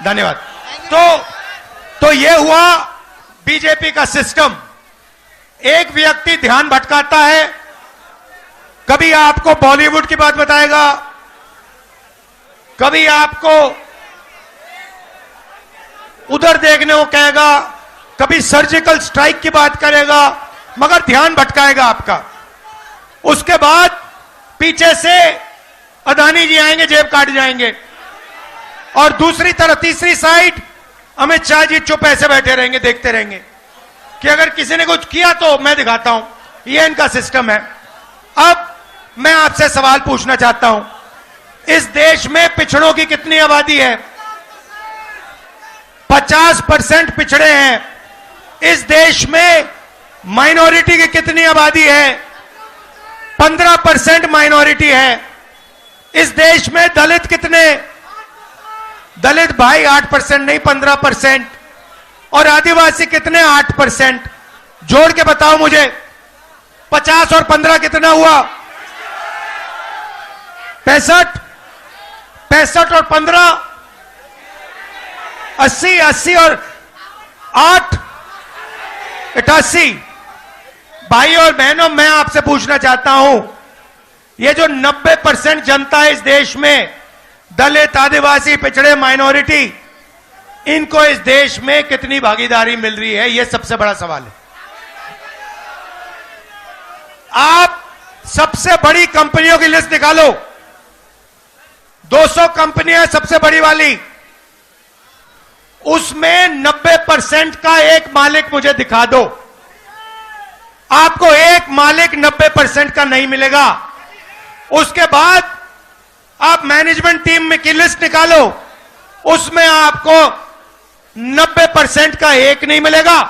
धन्यवाद। तो ये हुआ बीजेपी का सिस्टम। एक व्यक्ति ध्यान भटकाता है, कभी आपको बॉलीवुड की बात बताएगा, कभी आपको उधर देखने को कहेगा, कभी सर्जिकल स्ट्राइक की बात करेगा, मगर ध्यान भटकाएगा आपका। उसके बाद पीछे से अदानी जी आएंगे, जेब काट जाएंगे, और दूसरी तरफ तीसरी साइड अमित शाह जी चुप ऐसे बैठे रहेंगे, देखते रहेंगे कि अगर किसी ने कुछ किया तो मैं दिखाता हूं। ये इनका सिस्टम है। अब मैं आपसे सवाल पूछना चाहता हूं, इस देश में पिछड़ों की कितनी आबादी है? 50% पिछड़े हैं। इस देश में माइनॉरिटी की कितनी आबादी है? 15% माइनॉरिटी है। इस देश में दलित कितने? दलित भाई 8% नहीं 15%। और आदिवासी कितने? 8%। जोड़ के बताओ मुझे, 50 और 15 कितना हुआ? 65। 65 और 15 80। 80 और 8 88। भाई और बहनों, मैं आपसे पूछना चाहता हूं, ये जो 90% जनता है इस देश में, दलित, आदिवासी, पिछड़े, माइनॉरिटी, इनको इस देश में कितनी भागीदारी मिल रही है? यह सबसे बड़ा सवाल है। आप सबसे बड़ी कंपनियों की लिस्ट निकालो, 200 कंपनियां सबसे बड़ी वाली, उसमें 90% का एक मालिक मुझे दिखा दो। आपको एक मालिक 90% का नहीं मिलेगा। उसके बाद आप मैनेजमेंट टीम में की लिस्ट निकालो, उसमें आपको 90% का एक नहीं मिलेगा।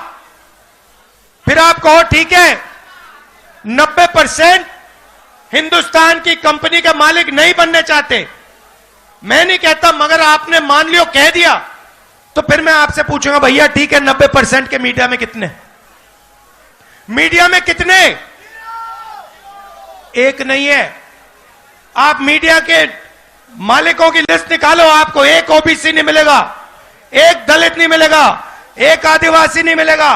फिर आप कहो ठीक है 90% हिंदुस्तान की कंपनी के मालिक नहीं बनने चाहते, मैं नहीं कहता, मगर आपने मान लियो कह दिया, तो फिर मैं आपसे पूछूंगा भैया ठीक है 90% के मीडिया में कितने? मीडिया में कितने? एक नहीं है। आप मीडिया के मालिकों की लिस्ट निकालो, आपको एक ओबीसी नहीं मिलेगा, एक दलित नहीं मिलेगा, एक आदिवासी नहीं मिलेगा,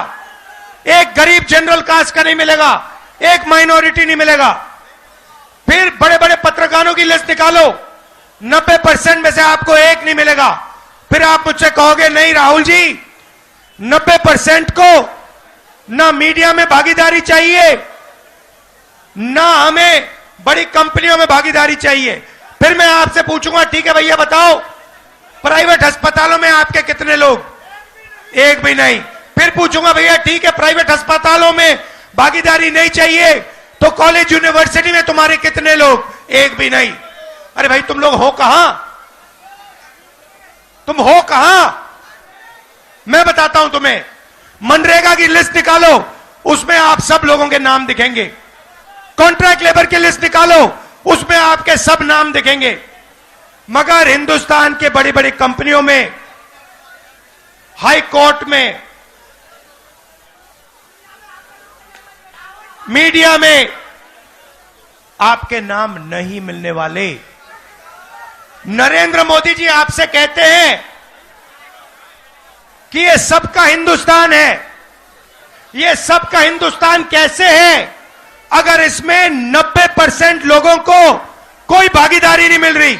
एक गरीब जनरल कास्ट का नहीं मिलेगा, एक माइनॉरिटी नहीं मिलेगा। फिर बड़े बड़े पत्रकारों की लिस्ट निकालो, 90% में से आपको एक नहीं मिलेगा। फिर आप मुझसे कहोगे नहीं राहुल जी, 90% को ना मीडिया में भागीदारी चाहिए, ना हमें बड़ी कंपनियों में भागीदारी चाहिए। फिर मैं आपसे पूछूंगा ठीक है भैया बताओ, प्राइवेट अस्पतालों में आपके कितने लोग? एक भी नहीं। फिर पूछूंगा भैया ठीक है प्राइवेट अस्पतालों में भागीदारी नहीं चाहिए, तो कॉलेज यूनिवर्सिटी में तुम्हारे कितने लोग? एक भी नहीं। अरे भाई तुम लोग हो कहां? तुम हो कहां? मैं बताता हूं तुम्हें, मनरेगा की लिस्ट निकालो, उसमें आप सब लोगों के नाम दिखेंगे। कॉन्ट्रैक्ट लेबर की लिस्ट निकालो, उसमें आपके सब नाम दिखेंगे। मगर हिंदुस्तान के बड़ी बड़ी कंपनियों में, हाई कोर्ट में, मीडिया में आपके नाम नहीं मिलने वाले। नरेंद्र मोदी जी आपसे कहते हैं कि ये सबका हिंदुस्तान है। ये सबका हिंदुस्तान कैसे है अगर इसमें 90% लोगों को कोई भागीदारी नहीं मिल रही?